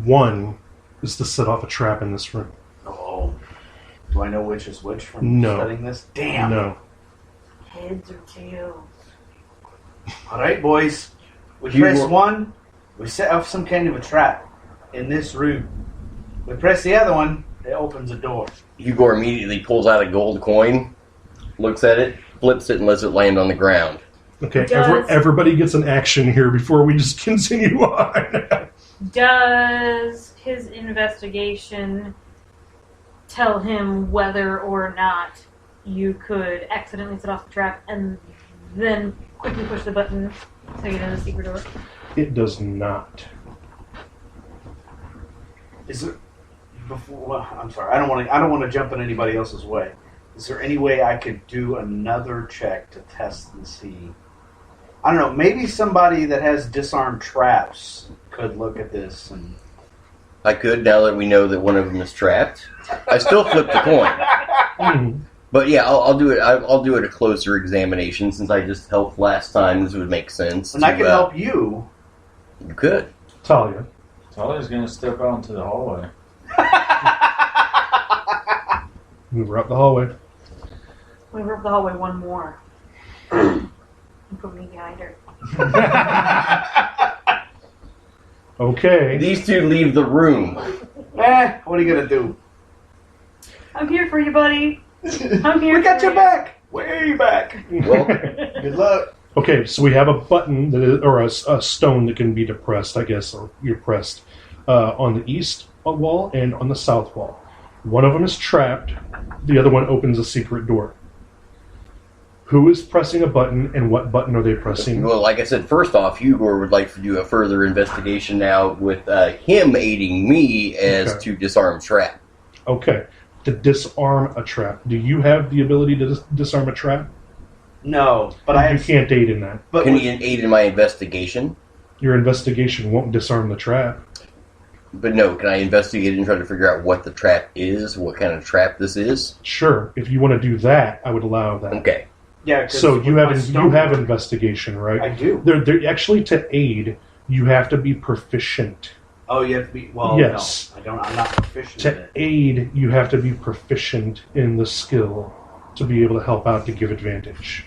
One is to set off a trap in this room. Oh. Do I know which is which from studying this? Damn. No. Heads or tails? Alright, boys. We press one. We set off some kind of a trap in this room. We press the other one. It opens a door. Hugo immediately pulls out a gold coin, looks at it, flips it, and lets it land on the ground. Okay, everybody gets an action here before we just continue on. Does his investigation tell him whether or not you could accidentally set off the trap and then quickly push the button to get in the secret door? It does not. Is it before? Well, I'm sorry. I don't want to jump in anybody else's way. Is there any way I could do another check to test and see? I don't know. Maybe somebody that has disarmed traps could look at this and. I could, now that we know that one of them is trapped. I still flip the coin. But yeah, I'll do it. I'll do it a closer examination since I just helped last time. This would make sense. And I can help you. You could. Talia. Talia's going to step out into the hallway. Move her up the hallway. Move her up the hallway one more. And put me behind her. Okay. These two leave the room. What are you going to do? I'm here for you, buddy. I'm here. We got your back. Way back. Well, good luck. Okay, so we have a button that is, or a stone that can be depressed, I guess, or you're pressed on the east wall and on the south wall. One of them is trapped. The other one opens a secret door. Who is pressing a button, and what button are they pressing? Well, like I said, first off, Hugo would like to do a further investigation now with him aiding me as to disarm trap. Okay. To disarm a trap. Do you have the ability to disarm a trap? No, but You can't aid in that. But can he aid in my investigation? Your investigation won't disarm the trap. But no, can I investigate and try to figure out what the trap is, what kind of trap this is? Sure. If you want to do that, I would allow that. Okay. Yeah. So you have investigation, right? I do. They're actually, to aid, you have to be proficient. Oh, you have to be. Well, yes. No, I'm not proficient. To aid, you have to be proficient in the skill to be able to help out to give advantage.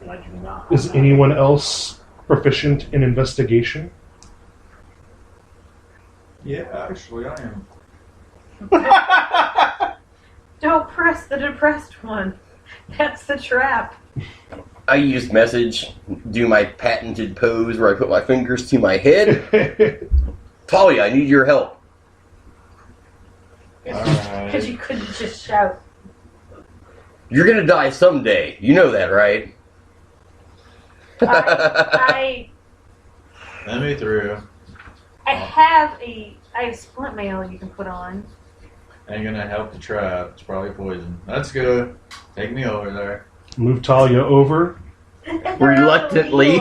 I do not. Is anyone else proficient in investigation? Yeah, actually, I am. Don't press the depressed one. That's the trap. I use message, do my patented pose where I put my fingers to my head. Talia, I need your help. Because you couldn't just shout. You're gonna die someday. You know that, right? I Let me through. I have splint mail you can put on. Ain't gonna help the trap. It's probably poison. That's good. Take me over there. Move Talia over. Reluctantly.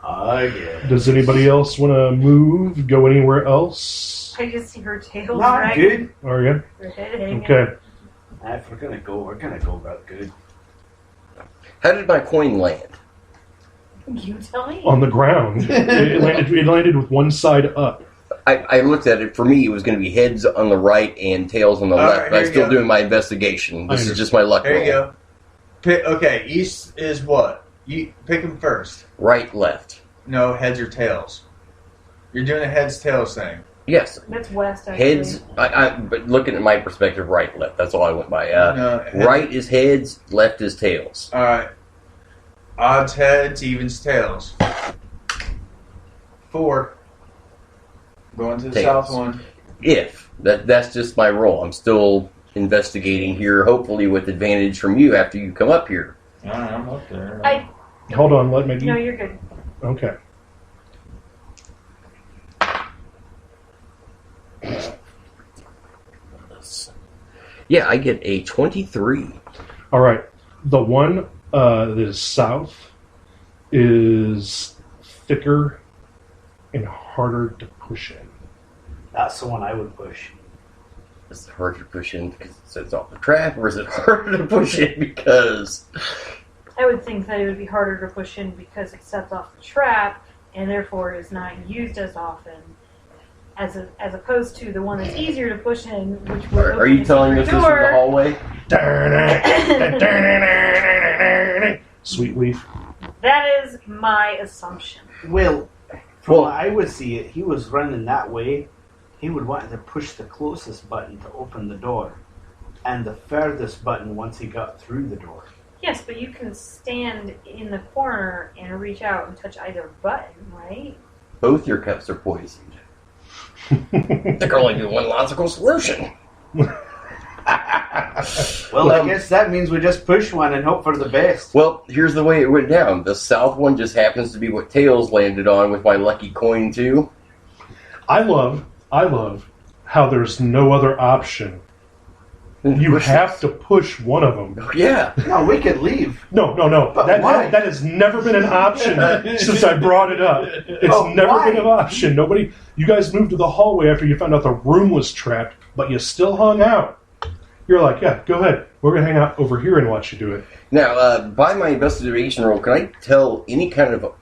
I guess. Does anybody else want to move? Go anywhere else? I just see her tail. Not right? good. Are you? Her head hanging. Okay. If we're gonna go about good. How did my coin land? You tell me. On the ground. It landed with one side up. I looked at it. For me, it was going to be heads on the right and tails on the left. right, but I'm here you still go. doing my investigation. This is just my luck There roll. you go. Okay, east is what? You pick them first. Right, left. No, heads or tails. You're doing a heads tails thing. Yes. That's west, actually. Heads. But looking at my perspective, right, left. That's all I went by. No, right is heads. Left is tails. All right. Odds heads, evens tails. 4. Going to the Tails. south one. If that's just my roll. I'm still investigating here. Hopefully, with advantage from you after you come up here. All right, I'm up there. Hold on, let me. No, you're good. Okay. Yeah, I get a 23. All right. The one that is south is thicker and harder to push in. That's the one I would push. Is it harder to push in because it sets off the trap, or is it harder to push in because... I would think that it would be harder to push in because it sets off the trap and therefore is not used as often. as opposed to the one that's easier to push in, which would Are you telling us this is the hallway? Sweet leaf. That is my assumption. Well, from what I would see it, he was running that way. He would want to push the closest button to open the door, and the furthest button once he got through the door. Yes, but you can stand in the corner and reach out and touch either button, right? Both your cups are poisoned. There can only be one logical solution. Well, I guess that means we just push one and hope for the best. Well, here's the way it went down. The south one just happens to be what Tails landed on with my lucky coin, too. I love how there's no other option. You have to push one of them. Yeah. No, we could leave. No. But why? That has never been an option since I brought it up. It's never been an option. You guys moved to the hallway after you found out the room was trapped, but you still hung out. You're like, yeah, go ahead. We're going to hang out over here and watch you do it. Now, by my investigation roll, can I tell any kind of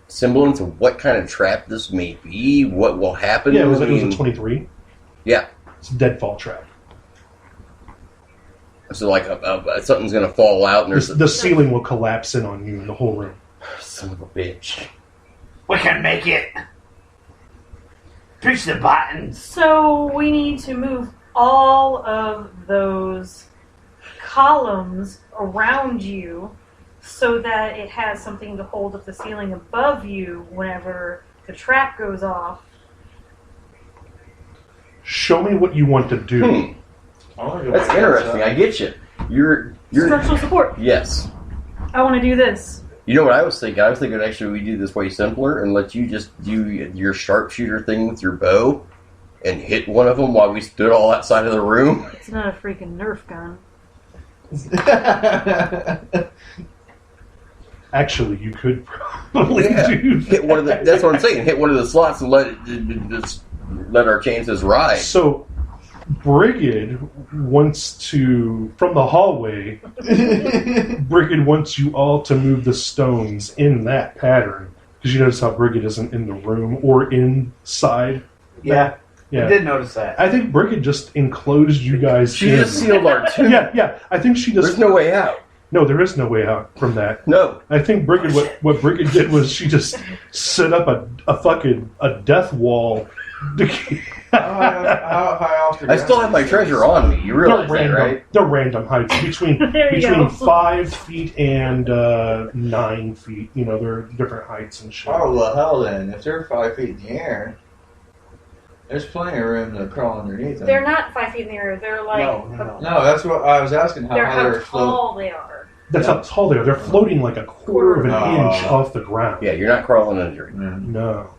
semblance of what kind of trap this may be? What will happen? Yeah, it was a 23. Yeah. It's a deadfall trap. So, like, something's going to fall out, and The ceiling will collapse in on you in the whole room. Son of a bitch. We can make it. Push the buttons. So we need to move all of those columns around you so that it has something to hold up the ceiling above you whenever the trap goes off. Show me what you want to do. That's interesting. I get you. You're Structural support. Yes. I want to do this. You know what I was thinking? I was thinking actually we do this way simpler and let you just do your sharpshooter thing with your bow and hit one of them while we stood all outside of the room. It's not a freaking Nerf gun. Actually, you could probably do that. Hit one of the. That's what I'm saying. Hit one of the slots and let our chances rise. So, Brigid wants to, from the hallway, Brigid wants you all to move the stones in that pattern. Because you notice how Brigid isn't in the room or inside. Yeah. Yeah. I did notice that. I think Brigid just enclosed you guys She in. just sealed our tomb. Yeah. I think she just... There's no way out. No, there is no way out from that. No. I think Brigid, what Brigid did was she just set up a death wall. How high off the I still have my treasure on me. You realize that, right? They're random heights between 5 feet and 9 feet. You know, they're different heights and shit. Oh, well, hell then. If they're 5 feet in the air, there's plenty of room to crawl underneath them. They're not 5 feet in the air. They're like... No, that's what I was asking. How tall they are. That's how tall they are. They're floating like a quarter of an inch off the ground. Yeah, you're not crawling under it. No.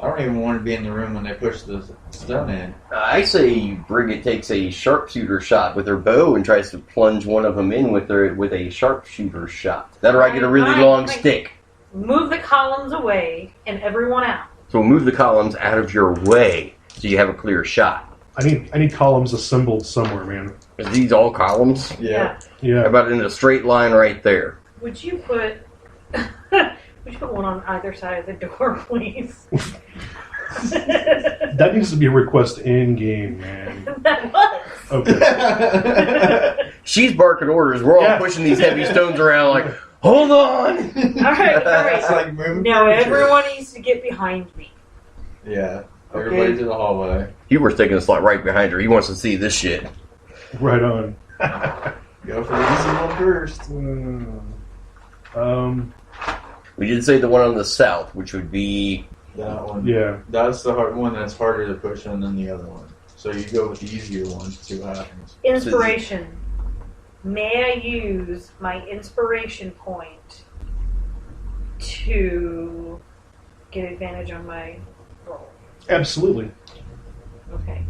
I don't even want to be in the room when they push the stone in. I say Brigid takes a sharpshooter shot with her bow and tries to plunge one of them in with a sharpshooter shot. That or I get a really long stick. Move the columns away and everyone out. So move the columns out of your way so you have a clear shot. I need columns assembled somewhere, man. Are these all columns? Yeah. Yeah. How about in a straight line right there? Would you put one on either side of the door, please? That needs to be a request in game, man. That was. Okay. She's barking orders. We're all pushing these heavy stones around like, hold on! All right. It's like moving Now furniture. everyone needs to get behind me. Yeah. Everybody to the hallway. Huber's taking a slot right behind her. He wants to see this shit. Right on. Go for the easy one first. We did say the one on the south, which would be... That one. Yeah. That's the hard one that's harder to push in than the other one. So you go with the easier one to see what happens. Inspiration. May I use my inspiration point to get advantage on my roll? Absolutely. Okay.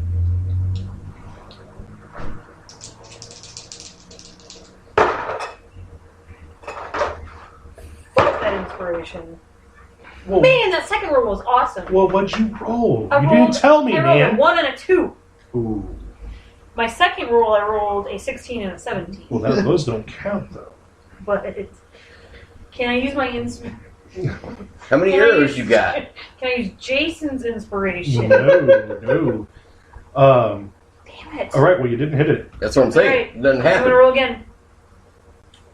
Fuck that inspiration. Well, Man, that second roll was awesome. well, what'd you roll? I You rolled- didn't tell me, I rolled man. a 1 and a 2. Ooh. My second roll, I rolled a 16 and a 17. Well, those don't count, though. But can I use my How many arrows you got? Can I use Jason's inspiration? No. Damn it. All right. Well, you didn't hit it That's what I'm saying. Alright, It doesn't I'm happen. gonna roll again.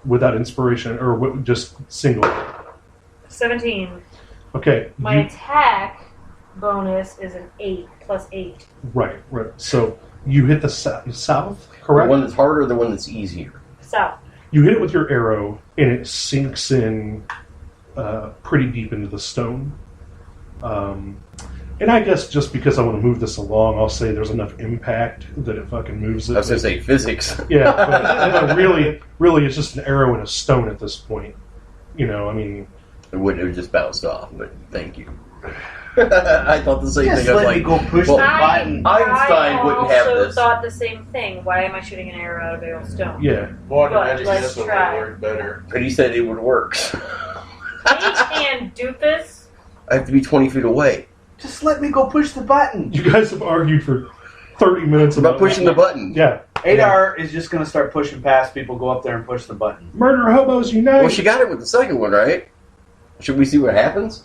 without inspiration, or just single. 17. Okay. My attack bonus is an 8 plus 8. Right. So you hit the south, The correct? one that's harder or the one that's easier? South. You hit it with your arrow, and it sinks in pretty deep into the stone. And I guess just because I want to move this along, I'll say there's enough impact that it fucking moves it. I was going to say physics. Yeah, but really, it's just an arrow and a stone at this point. You know, I mean... It would have just bounced off, but thank you. I thought the same Just thing. I was let me like, go push well, the button. Einstein wouldn't have I this. also thought the same thing. Why am I shooting an arrow out of a stone? Yeah. Well, I can But imagine let's this one try. would work better. But he said it would work. Mage hand doofus. I have to be 20 feet away. Just let me go push the button. You guys have argued for 30 minutes It's about pushing the button. Yeah. Adar is just going to start pushing past people, go up there and push the button. Murder hobos unite! Well, she got it with the second one, right? Should we see what happens?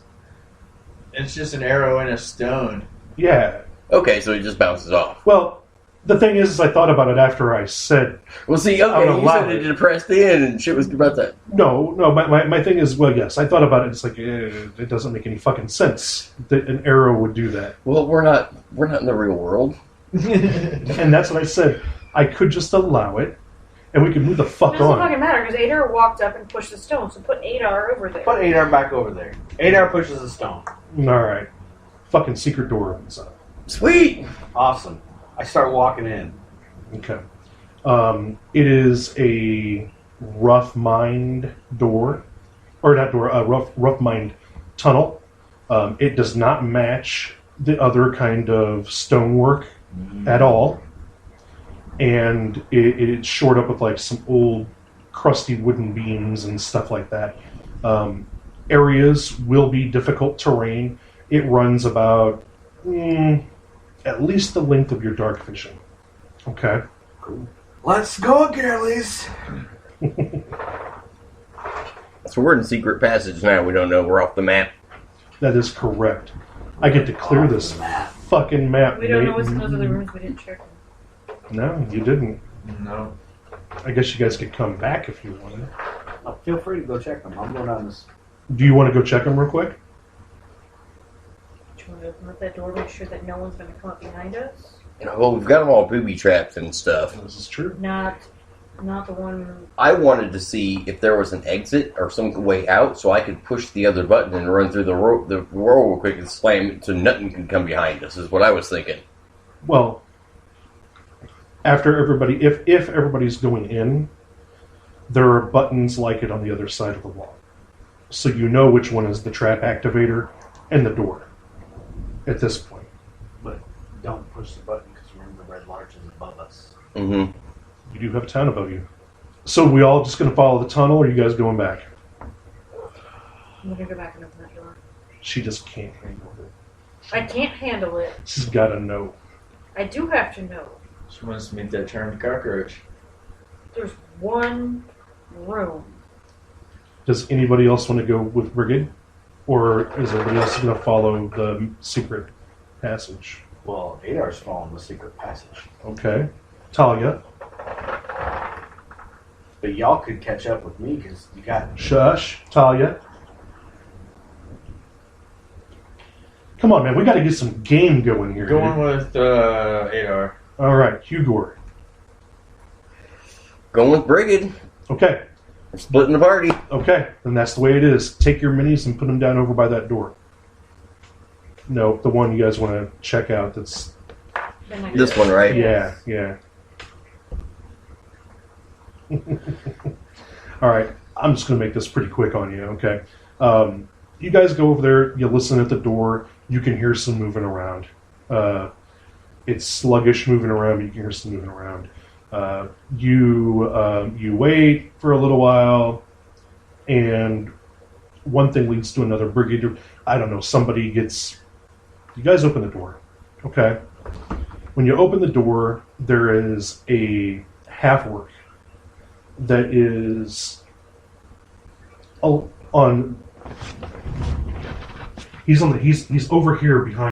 It's just an arrow and a stone. Yeah. Okay, so it just bounces off. Well, the thing is, I thought about it after I said... Well, see, I would okay, you allow said it. it depressed in and shit was about that. No, my thing is, well, yes, I thought about it. It's like, it doesn't make any fucking sense that an arrow would do that. Well, we're not in the real world. And that's what I said. I could just allow it, and we could move the It fuck doesn't on. fucking matter because Adar walked up and pushed the stone, so put Adar over there. Put Adar back over there. Adar pushes the stone. All right. Fucking secret door opens up. Sweet! Awesome. I start walking in. Okay. It is a rough mined door, or not door, a rough mined tunnel. It does not match the other kind of stonework at all, and it's shored up with like some old crusty wooden beams and stuff like that. Areas will be difficult terrain. It runs about at least the length of your dark vision. Okay. Cool. Let's go, girlies. So we're in secret passage now. We don't know. We're off the map. That is correct. I get to clear this fucking map. We don't know Nate. what's in those other rooms. We didn't check them. No, you didn't. No. I guess you guys could come back if you wanted. Oh, feel free to go check them. I'm going down this. Do you want to go check them real quick? Do you want to open up that door, make sure that no one's going to come up behind us? Well, we've got them all booby trapped and stuff. This is true. Not the one. I wanted to see if there was an exit or some way out so I could push the other button and run through the roll real quick and slam it so nothing can come behind us, is what I was thinking. Well, after everybody, if everybody's going in, there are buttons like it on the other side of the wall. So you know which one is the trap activator and the door at this point. But don't push the button because remember the red larch is above us. Mm-hmm. You do have a town above you. So we all just going to follow the tunnel, or are you guys going back? I'm going to go back and open that door. She just can't handle it. I can't handle it. She's got to know. I do have to know. She wants to meet that charmed cockroach. There's one room. Does anybody else want to go with Brigade? Or is everybody else going to follow the secret passage? Well, Adar's following the secret passage. Okay. Talia. But y'all could catch up with me because you got... Shush. Talia. Come on, man. We got to get some game going here. Going dude. with Adar. All right. Hugor. Going with Brigade. Okay. We're splitting the party. Okay. Then that's the way it is. Take your minis and put them down over by that door. No, the one you guys want to check out that's... This one, right? Yeah, yeah. All right, I'm just going to make this pretty quick on you, okay? You guys go over there, you listen at the door, you can hear some moving around. It's sluggish moving around, but you can hear some moving around. You wait for a little while, and one thing leads to another. Brigadier, I don't know, somebody gets... You guys open the door, okay? When you open the door, there is a half-orc that is on He's over here behind.